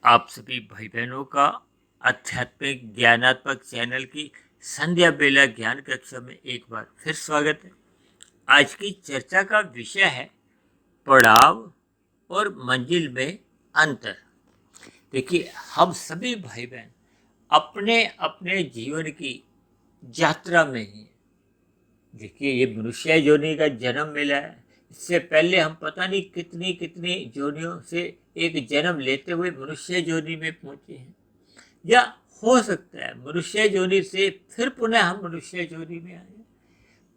आप सभी भाई बहनों का आध्यात्मिक ज्ञानात्मक चैनल की संध्या बेला ज्ञान कक्षा में एक बार फिर स्वागत है। आज की चर्चा का विषय है पड़ाव और मंजिल में अंतर। देखिए, हम सभी भाई बहन अपने अपने जीवन की यात्रा में ही, देखिए, ये मनुष्य योनि का जन्म मिला है। इससे पहले हम पता नहीं कितनी कितनी योनियों से एक जन्म लेते हुए मनुष्य योनि में पहुंचे हैं, या हो सकता है मनुष्य योनि से फिर पुनः हम मनुष्य योनि में आए।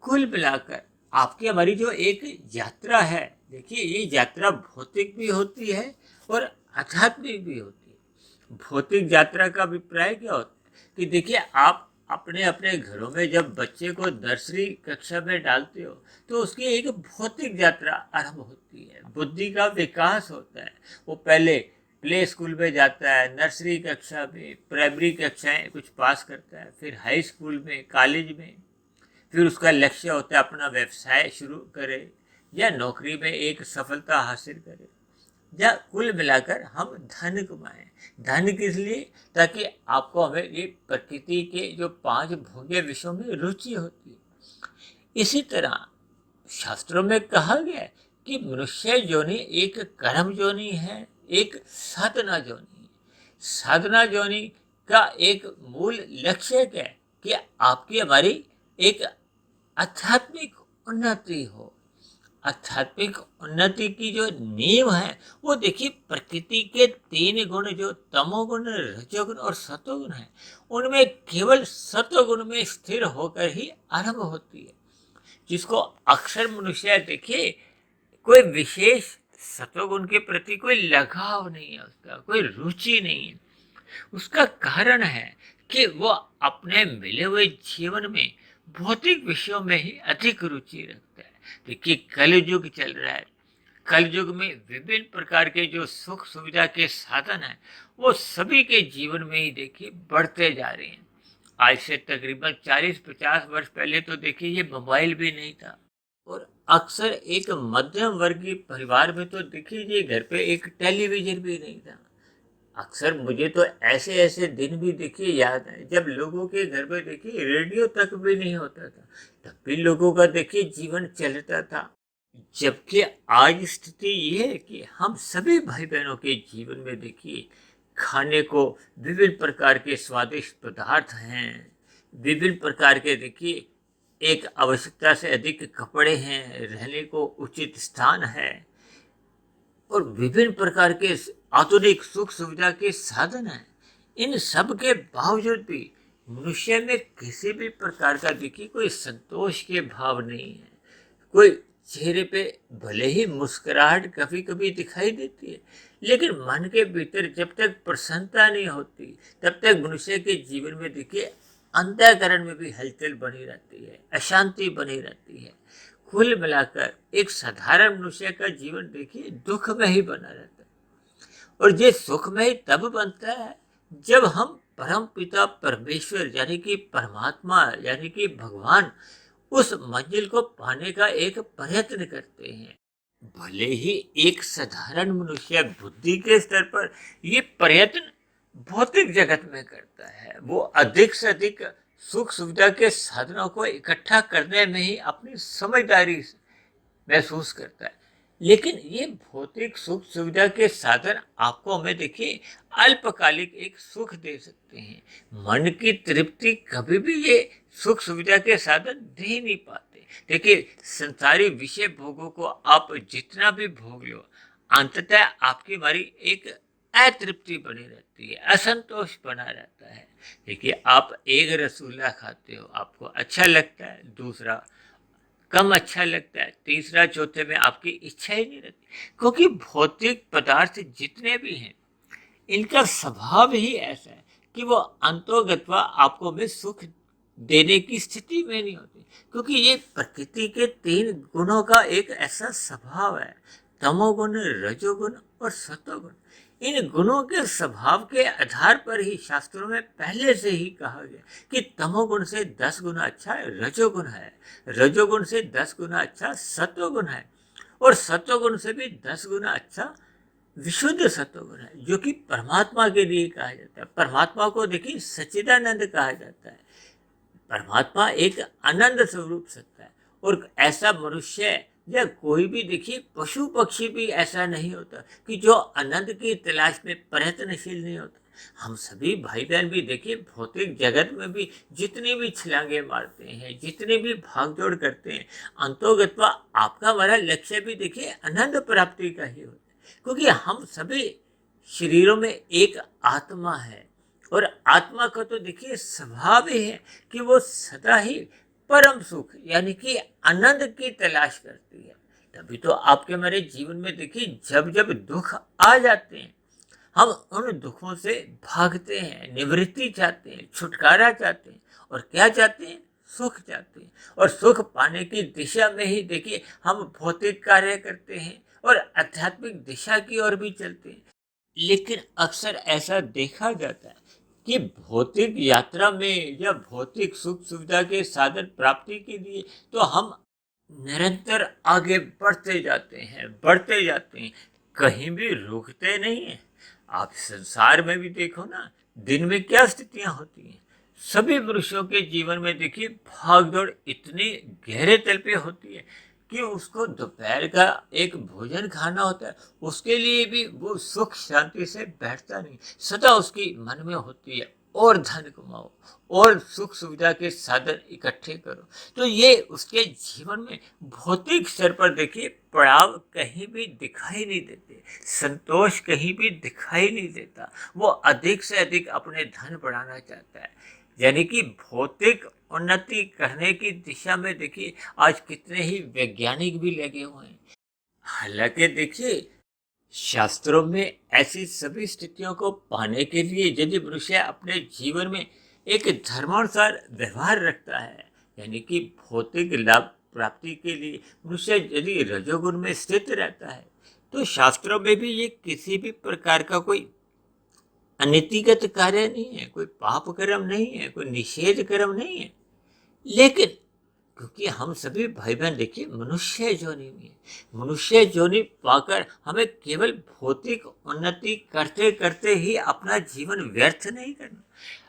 कुल मिलाकर आपकी हमारी जो एक यात्रा है, देखिए, ये यात्रा भौतिक भी होती है और आध्यात्मिक भी होती है। भौतिक यात्रा का अभिप्राय क्या होता है कि देखिए, आप अपने अपने घरों में जब बच्चे को नर्सरी कक्षा में डालते हो तो उसकी एक भौतिक यात्रा आरंभ होती है, बुद्धि का विकास होता है। वो पहले प्ले स्कूल में जाता है, नर्सरी कक्षा में, प्राइमरी कक्षाएं कुछ पास करता है, फिर हाई स्कूल में, कॉलेज में, फिर उसका लक्ष्य होता है अपना व्यवसाय शुरू करे या नौकरी में एक सफलता हासिल करे, या कुल मिलाकर हम धन कमाएं। धन किस लिए? ताकि आपको हमें ये प्रकृति के जो 5 भोग्य विषयों में रुचि होती है। इसी तरह शास्त्रों में कहा गया है कि मनुष्य योनि एक कर्म योनि है, एक साधना योनि है। साधना योनि का एक मूल लक्ष्य क्या है कि आपकी हमारी एक आध्यात्मिक उन्नति हो। आध्यात्मिक उन्नति की जो नींव है वो देखिए, प्रकृति के 3 गुण जो तमोगुण, रजोगुण और सतोगुण है, उनमें केवल सतोगुण में स्थिर होकर ही आरंभ होती है। जिसको अक्सर मनुष्य, देखिए, कोई विशेष सतोगुण के प्रति कोई लगाव नहीं है, उसका कोई रुचि नहीं है। उसका कारण है कि वो अपने मिले हुए जीवन में भौतिक विषयों में ही अधिक रुचि रखता है। देखिए, कलयुग चल रहा है। कलयुग में विभिन्न प्रकार के जो सुख सुविधा के साधन हैं वो सभी के जीवन में ही देखिए बढ़ते जा रहे हैं। आज से तकरीबन 40-50 वर्ष पहले तो देखिए ये मोबाइल भी नहीं था, और अक्सर एक मध्यम वर्गीय परिवार में तो देखिए ये घर पे एक टेलीविजन भी नहीं था। अक्सर मुझे तो ऐसे ऐसे दिन भी देखिए याद है जब लोगों के घर में देखिए रेडियो तक भी नहीं होता था, तब भी लोगों का देखिए जीवन चलता था। जबकि आज स्थिति ये है कि हम सभी भाई बहनों के जीवन में देखिए खाने को विभिन्न प्रकार के स्वादिष्ट पदार्थ हैं, विभिन्न प्रकार के देखिए एक आवश्यकता से अधिक कपड़े हैं, रहने को उचित स्थान है, और विभिन्न प्रकार के आधुनिक सुख सुविधा के साधन हैं। इन सब के बावजूद भी मनुष्य में किसी भी प्रकार का देखिए कोई संतोष के भाव नहीं है। कोई चेहरे पे भले ही मुस्कुराहट कभी कभी दिखाई देती है, लेकिन मन के भीतर जब तक प्रसन्नता नहीं होती तब तक मनुष्य के जीवन में देखिए अंतःकरण में भी हलचल बनी रहती है, अशांति बनी रहती है। कुल मिलाकर एक साधारण मनुष्य का जीवन देखिए दुख में ही बना रहता है, और ये सुख में ही तब बनता है जब हम परम पिता परमेश्वर यानी कि परमात्मा यानी कि भगवान उस मंजिल को पाने का एक प्रयत्न करते हैं। भले ही एक साधारण मनुष्य बुद्धि के स्तर पर ये प्रयत्न भौतिक जगत में करता है, वो अधिक से अधिक सुख सुविधा के साधनों को इकट्ठा करने में ही अपनी समझदारी महसूस करता है, लेकिन ये भौतिक सुख सुविधा के साधन आपको हमें देखिए अल्पकालिक एक सुख दे सकते हैं। मन की तृप्ति कभी भी ये सुख सुविधा के साधन दे नहीं पाते। देखिए, संसारी विषय भोगों को आप जितना भी भोग लो, अंततः आपकी हमारी एक अतृप्ति बनी रहती है, असंतोष बना रहता है। देखिए, आप एक रसगुल्ला खाते हो, आपको अच्छा लगता है, दूसरा कम अच्छा लगता है, तीसरा चौथे में आपकी इच्छा ही नहीं रहती, क्योंकि भौतिक पदार्थ जितने भी हैं इनका स्वभाव ही ऐसा है कि वो अंतोगत्वा आपको में सुख देने की स्थिति में नहीं होती, क्योंकि ये प्रकृति के 3 गुणों का एक ऐसा स्वभाव है, तमोगुण, रजोगुण और सतोगुण। इन गुणों के स्वभाव के आधार पर ही शास्त्रों में पहले से ही कहा गया कि तमोगुण से 10 गुना अच्छा रजोगुण है, रजोगुण से 10 गुना अच्छा सतोगुण है, और सतोगुण से भी 10 गुना अच्छा विशुद्ध सत्वगुण है, जो कि परमात्मा के लिए कहा जाता है। परमात्मा को देखिए सच्चिदानंद कहा जाता है। परमात्मा एक आनंद स्वरूप सत्ता है, और ऐसा मनुष्य या कोई भी देखिए पशु पक्षी भी ऐसा नहीं होता कि जो आनंद की तलाश में प्रयत्नशील नहीं होता। हम सभी भाई बहन भी देखिए भौतिक जगत में भी जितनी भी छलांगे मारते हैं, जितने भी भागदौड़ करते हैं, अंतोगत्वा आपका हमारा लक्ष्य भी देखिए आनंद प्राप्ति का ही होता है, क्योंकि हम सभी शरीरों में एक आत्मा है, और आत्मा का तो देखिए स्वभाव ही है कि वो सदा ही परम सुख यानी कि आनंद की तलाश करती है। तभी तो आपके हमारे जीवन में देखिए जब जब दुख आ जाते हैं, हम उन दुखों से भागते हैं, निवृत्ति चाहते हैं, छुटकारा चाहते हैं, और क्या चाहते हैं? सुख चाहते हैं। और सुख पाने की दिशा में ही देखिए हम भौतिक कार्य करते हैं और आध्यात्मिक दिशा की ओर भी चलते हैं। लेकिन अक्सर ऐसा देखा जाता है कि भौतिक यात्रा में या भौतिक सुख सुविधा के साधन प्राप्ति के लिए तो हम निरंतर आगे बढ़ते जाते हैं, कहीं भी रुकते नहीं हैं। आप संसार में भी देखो ना, दिन में क्या स्थितियां होती हैं। सभी मनुष्यों के जीवन में देखिए भागदौड़ इतनी गहरे तल पे होती है कि उसको दोपहर का एक भोजन खाना होता है, उसके लिए भी वो सुख शांति से बैठता नहीं। सदा उसकी मन में होती है और धन कमाओ और सुख सुविधा के साधन इकट्ठे करो। तो ये उसके जीवन में भौतिक स्तर पर देखिए पड़ाव कहीं भी दिखाई नहीं देते, संतोष कहीं भी दिखाई नहीं देता। वो अधिक से अधिक अपने धन बढ़ाना चाहता है, यानी कि भौतिक उन्नति करने की दिशा में देखिए आज कितने ही वैज्ञानिक भी लगे हुए हैं। हालांकि देखिए शास्त्रों में ऐसी सभी स्थितियों को पाने के लिए यदि मनुष्य अपने जीवन में एक धर्मानुसार व्यवहार रखता है, यानी कि भौतिक लाभ प्राप्ति के लिए मनुष्य यदि रजोगुण में स्थित रहता है, तो शास्त्रों में भी ये किसी भी प्रकार का कोई अनीतिगत कार्य नहीं है, कोई पाप कर्म नहीं है, कोई निषेध कर्म नहीं है। लेकिन क्योंकि हम सभी भाई बहन देखिए मनुष्य योनि में है, मनुष्य योनि पाकर हमें केवल भौतिक उन्नति करते करते ही अपना जीवन व्यर्थ नहीं करना।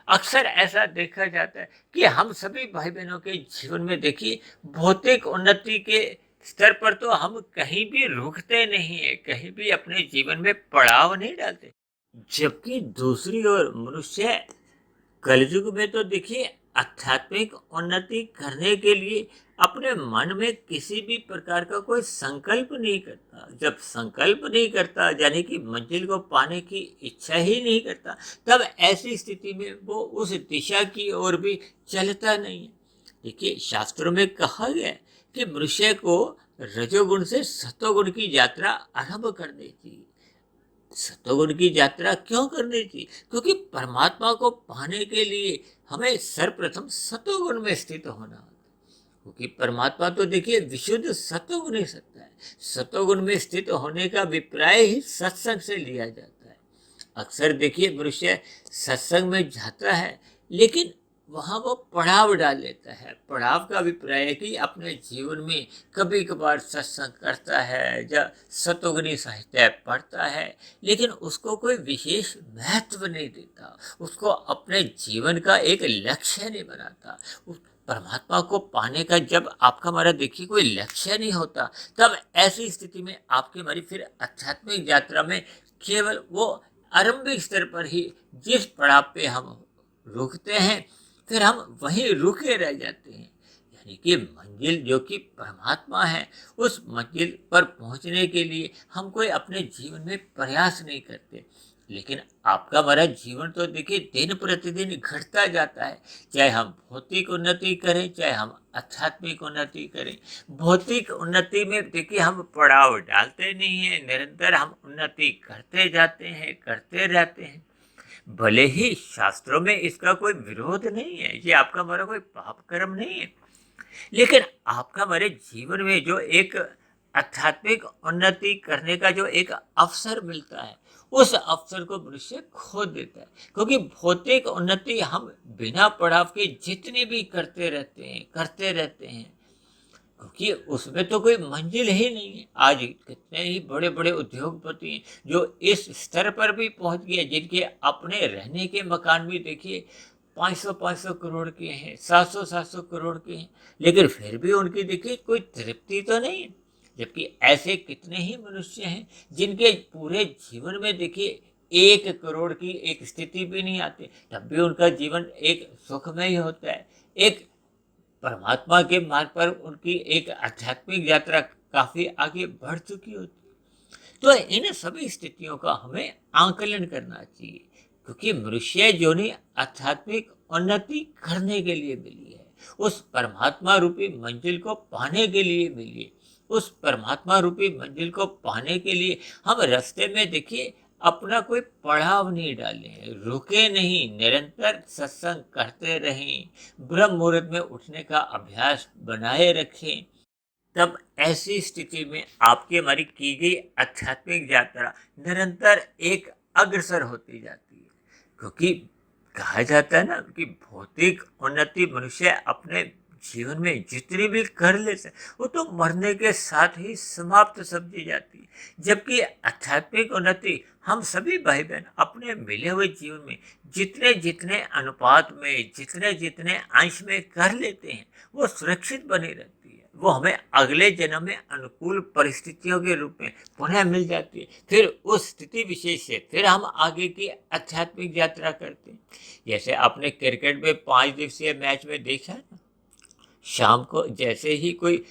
अक्सर ऐसा देखा जाता है कि हम सभी भाई बहनों के जीवन में देखिए भौतिक उन्नति के स्तर पर तो हम कहीं भी रुकते नहीं है, कहीं भी अपने जीवन में पड़ाव नहीं डालते। जबकि दूसरी ओर मनुष्य कलयुग में तो देखिए आध्यात्मिक उन्नति करने के लिए अपने मन में किसी भी प्रकार का कोई संकल्प नहीं करता। जब संकल्प नहीं करता यानी कि मंजिल को पाने की इच्छा ही नहीं करता, तब ऐसी स्थिति में वो उस दिशा की ओर भी चलता नहीं है। देखिए शास्त्रों में कहा गया है कि मनुष्य को रजोगुण से सतोगुण की यात्रा आरंभ करनी चाहिए। सतोगुण की यात्रा क्यों करनी चाहिए? क्योंकि परमात्मा को पाने के लिए हमें सर्वप्रथम सतोगुण में स्थित होना होता है, क्योंकि परमात्मा तो देखिए विशुद्ध सतोगुण ही सत्ता है। सतोगुण में स्थित होने का अभिप्राय ही सत्संग से लिया जाता है। अक्सर देखिए मनुष्य सत्संग में जाता है, लेकिन वहाँ वो पड़ाव डाल लेता है। पड़ाव का अभिप्राय है कि अपने जीवन में कभी कभार सत्संग करता है या सतोगुणी साहित्य पढ़ता है, लेकिन उसको कोई विशेष महत्व नहीं देता, उसको अपने जीवन का एक लक्ष्य नहीं बनाता। परमात्मा को पाने का जब आपका हमारा देखिए कोई लक्ष्य नहीं होता, तब ऐसी स्थिति में आपकी हमारी फिर आध्यात्मिक यात्रा में केवल वो आरंभिक स्तर पर ही जिस पड़ाव पे हम रुकते हैं, फिर हम वहीं रुके रह जाते हैं। यानी कि मंजिल जो कि परमात्मा है, उस मंजिल पर पहुंचने के लिए हम कोई अपने जीवन में प्रयास नहीं करते। लेकिन आपका हमारा जीवन तो देखिए दिन प्रतिदिन घटता जाता है, चाहे हम भौतिक उन्नति करें चाहे हम आध्यात्मिक उन्नति करें। भौतिक उन्नति में देखिए हम पड़ाव डालते नहीं हैं, निरंतर हम उन्नति करते जाते हैं, करते रहते हैं। भले ही शास्त्रों में इसका कोई विरोध नहीं है, ये आपका हमारा कोई पाप कर्म नहीं है, लेकिन आपका हमारे जीवन में जो एक आध्यात्मिक उन्नति करने का जो एक अवसर मिलता है, उस अवसर को मनुष्य खो देता है। क्योंकि भौतिक उन्नति हम बिना पड़ाव के जितनी भी करते रहते हैं, क्योंकि उसमें तो कोई मंजिल ही नहीं है। आज कितने ही बड़े बड़े उद्योगपति हैं जो इस स्तर पर भी पहुंच गए, जिनके अपने रहने के मकान भी देखिए 500-500 करोड़ के हैं, 700-700 करोड़ के हैं, लेकिन फिर भी उनकी देखिए कोई तृप्ति तो नहीं है। जबकि ऐसे कितने ही मनुष्य हैं जिनके पूरे जीवन में देखिए 1 करोड़ की एक स्थिति भी नहीं आती, तब भी उनका जीवन एक सुखमय होता है। एक परमात्मा के मार्ग पर उनकी एक आध्यात्मिक यात्रा काफी आगे बढ़ चुकी होती है। तो इन सभी स्थितियों का हमें आंकलन करना चाहिए, क्योंकि मनुष्य जोनि आध्यात्मिक उन्नति करने के लिए मिली है, उस परमात्मा रूपी मंजिल को पाने के लिए मिली है। उस परमात्मा रूपी मंजिल को पाने के लिए हम रास्ते में देखिए अपना कोई पड़ाव नहीं डाले, रुके नहीं, निरंतर सत्संग करते रहें, ब्रह्म मुहूर्त में उठने का अभ्यास बनाए रखें। तब ऐसी स्थिति में आपकी हमारी की गई आध्यात्मिक यात्रा निरंतर एक अग्रसर होती जाती है। क्योंकि कहा जाता है ना कि भौतिक उन्नति मनुष्य अपने जीवन में जितनी भी कर लेते हैं वो तो मरने के साथ ही समाप्त समझी जाती है। जबकि आध्यात्मिक उन्नति हम सभी भाई बहन अपने मिले हुए जीवन में जितने जितने अनुपात में, जितने जितने अंश में कर लेते हैं वो सुरक्षित बनी रहती है। वो हमें अगले जन्म में अनुकूल परिस्थितियों के रूप में पुनः मिल जाती है। फिर उस स्थिति विशेष से फिर हम आगे की आध्यात्मिक यात्रा करते हैं। जैसे आपने क्रिकेट में 5 दिवसीय मैच में देखा है ना, शाम को जैसे ही कोई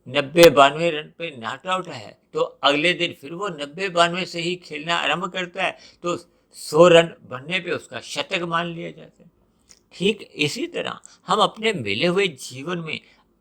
90-92 रन पे नॉट आउट है तो अगले दिन फिर वो 90-92 से ही खेलना आरंभ करता है, तो 100 रन बनने पे उसका शतक मान लिया जाता है। ठीक इसी तरह हम अपने मिले हुए जीवन में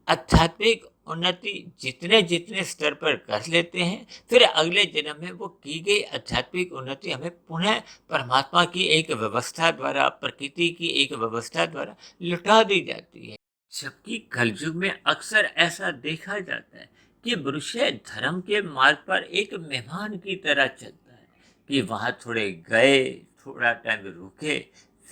आध्यात्मिक उन्नति जितने जितने स्तर पर कर लेते हैं, फिर अगले जन्म में वो की गई आध्यात्मिक उन्नति हमें पुनः परमात्मा की एक व्यवस्था द्वारा, प्रकृति की एक व्यवस्था द्वारा लौटा दी जाती है। जबकि कलयुग में अक्सर ऐसा देखा जाता है कि मनुष्य धर्म के मार्ग पर एक मेहमान की तरह चलता है, कि वहाँ थोड़े गए, थोड़ा टाइम रुके,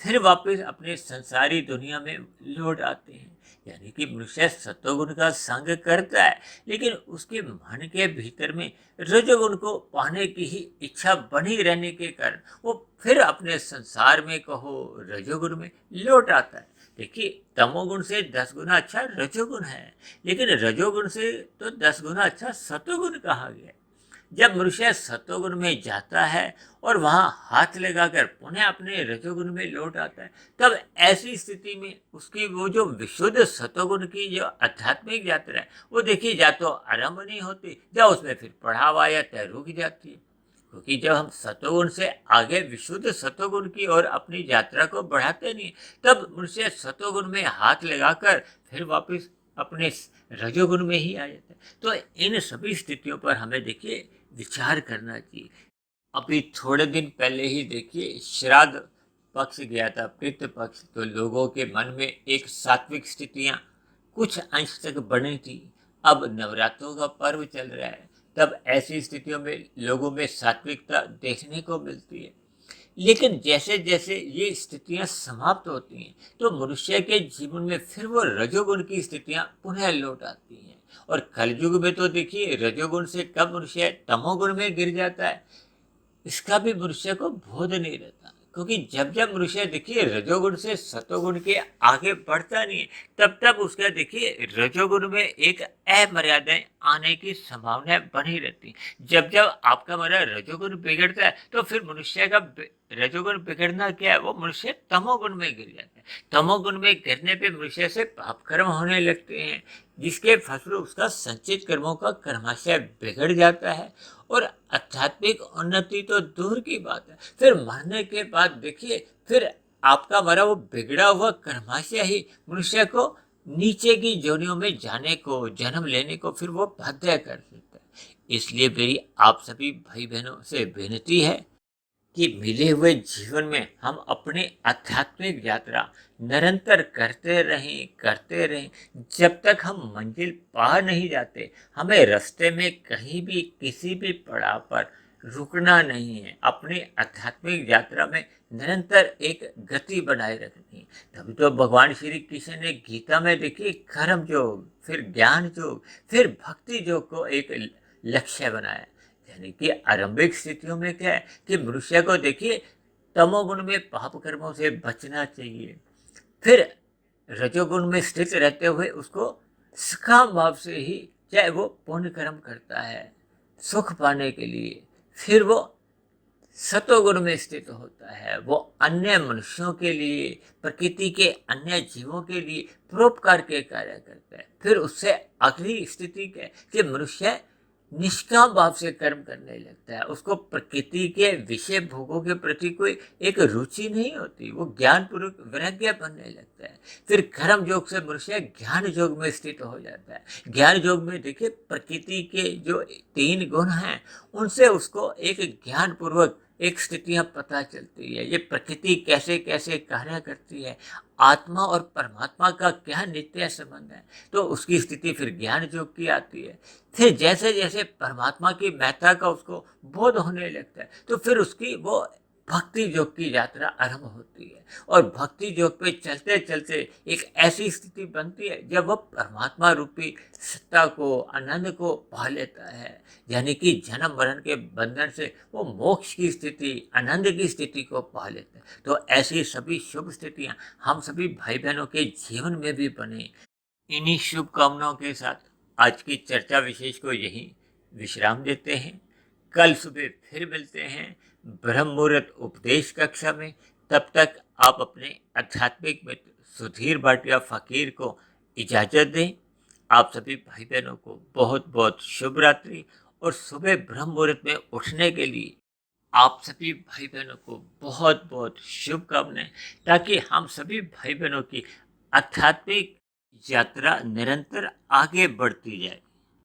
फिर वापस अपने संसारी दुनिया में लौट आते हैं। यानी कि मनुष्य सत्वगुण का संग करता है, लेकिन उसके मन के भीतर में रजोगुण को पाने की ही इच्छा बनी रहने के कारण वो फिर अपने संसार में कहो रजोगुण में लौट आता है। देखिए तमोगुण से 10 गुना अच्छा रजोगुण है, लेकिन रजोगुण से तो 10 गुना अच्छा सत्वगुण कहा गया है। जब मनुष्य सत्वगुण में जाता है और वहां हाथ लगाकर पुनः अपने रजोगुण में लौट आता है, तब ऐसी स्थिति में उसकी वो जो विशुद्ध सत्वगुण की जो आध्यात्मिक यात्रा है वो देखिए या तो आरंभ नहीं होती, या उसमें फिर पढ़ाव आया तय रुक जाती है। क्योंकि जब हम सत्वगुण से आगे विशुद्ध सत्वगुण की ओर अपनी यात्रा को बढ़ाते नहीं, तब मनुष्य सत्वगुण में हाथ लगाकर फिर वापस अपने रजोगुण में ही आ जाता है। तो इन सभी स्थितियों पर हमें देखिए विचार करना चाहिए। अभी थोड़े दिन पहले ही देखिए श्राद्ध पक्ष गया था, पितृ पक्ष, तो लोगों के मन में एक सात्विक स्थितियां कुछ अंश तक बनी थी। अब नवरात्रों का पर्व चल रहा है, तब ऐसी स्थितियों में लोगों में सात्विकता देखने को मिलती है। लेकिन जैसे जैसे ये स्थितियां समाप्त होती हैं तो मनुष्य के जीवन में फिर वो रजोगुण की स्थितियां पुनः लौट आती हैं। और कलयुग में तो देखिए रजोगुण से कब मनुष्य तमोगुण में गिर जाता है, इसका भी मनुष्य को बोध नहीं रहता। क्योंकि जब जब मनुष्य देखिए रजोगुण से सतोगुण के आगे बढ़ता नहीं है, तब तब उसका देखिए रजोगुण में एक अमर्यादाएं आने की संभावना बनी रहती। जब जब आपका हमारा रजोगुण बिगड़ता है तो फिर मनुष्य का रजोगुण बिगड़ना क्या है, वो मनुष्य तमोगुण में गिर जाता है। तमोगुण में गिरने पे मनुष्य से पाप कर्म होने लगते हैं, जिसके फलस्वरूप उसका संचित कर्मों का कर्माशय बिगड़ जाता है। और आध्यात्मिक उन्नति तो दूर की बात है, फिर मरने के बाद देखिए फिर आपका हमारा वो बिगड़ा हुआ कर्माशय ही मनुष्य को नीचे की जोनियों में जाने को, जन्म लेने को फिर वो बाध्य कर देता है। इसलिए मेरी आप सभी भाई बहनों से विनती है कि मिले हुए जीवन में हम अपनी आध्यात्मिक यात्रा निरंतर करते रहें जब तक हम मंजिल पा नहीं जाते। हमें रास्ते में कहीं भी किसी भी पड़ाव पर रुकना नहीं है, अपनी आध्यात्मिक यात्रा में निरंतर एक गति बनाए रखनी है। तभी तो भगवान श्री कृष्ण ने गीता में देखिए कर्म योग, फिर ज्ञान योग, फिर भक्ति योग को एक लक्ष्य बनाया। यानी कि आरंभिक स्थितियों में क्या है कि मनुष्य को देखिए तमोगुण में पाप कर्मों से बचना चाहिए, फिर रजोगुण में स्थित रहते हुए उसको सकाम भाव से ही चाहे वो पुण्य कर्म करता है सुख पाने के लिए, फिर वो सतोगुण में स्थित होता है, वो अन्य मनुष्यों के लिए, प्रकृति के अन्य जीवों के लिए परोपकार के कार्य करता है। फिर उससे अगली स्थिति क्या है कि मनुष्य निष्काम भाव से कर्म करने लगता है, उसको प्रकृति के विषय भोगों के प्रति कोई एक रुचि नहीं होती, वो ज्ञान पूर्वक वैराग्य बनने लगता है। फिर कर्म योग से मनुष्य ज्ञान योग में स्थित हो जाता है। ज्ञान योग में देखिए प्रकृति के जो 3 गुण हैं उनसे उसको एक ज्ञान पूर्वक एक स्थितियां पता चलती है, ये प्रकृति कैसे कैसे कार्य करती है, आत्मा और परमात्मा का क्या नित्य संबंध है, तो उसकी स्थिति फिर ज्ञान योग की आती है। फिर जैसे जैसे परमात्मा की महत्ता का उसको बोध होने लगता है तो फिर उसकी वो भक्ति योग की यात्रा आरंभ होती है, और भक्ति योग पे चलते चलते एक ऐसी स्थिति बनती है जब वह परमात्मा रूपी सत्ता को, आनंद को पा लेता है। यानी कि जन्म मरण के बंधन से वो मोक्ष की स्थिति, आनंद की स्थिति को पा लेता है। तो ऐसी सभी शुभ स्थितियां हम सभी भाई बहनों के जीवन में भी बने। इन्हीं शुभकामनाओं के साथ आज की चर्चा विशेष को यहीं विश्राम देते हैं। कल सुबह फिर मिलते हैं ब्रह्म मुहूर्त उपदेश कक्षा में। तब तक आप अपने आध्यात्मिक मित्र सुधीर भाटिया फकीर को इजाज़त दें। आप सभी भाई बहनों को बहुत बहुत शुभ रात्रि, और सुबह ब्रह्म मुहूर्त में उठने के लिए आप सभी भाई बहनों को बहुत बहुत शुभकामनाएं, ताकि हम सभी भाई बहनों की आध्यात्मिक यात्रा निरंतर आगे बढ़ती जाए।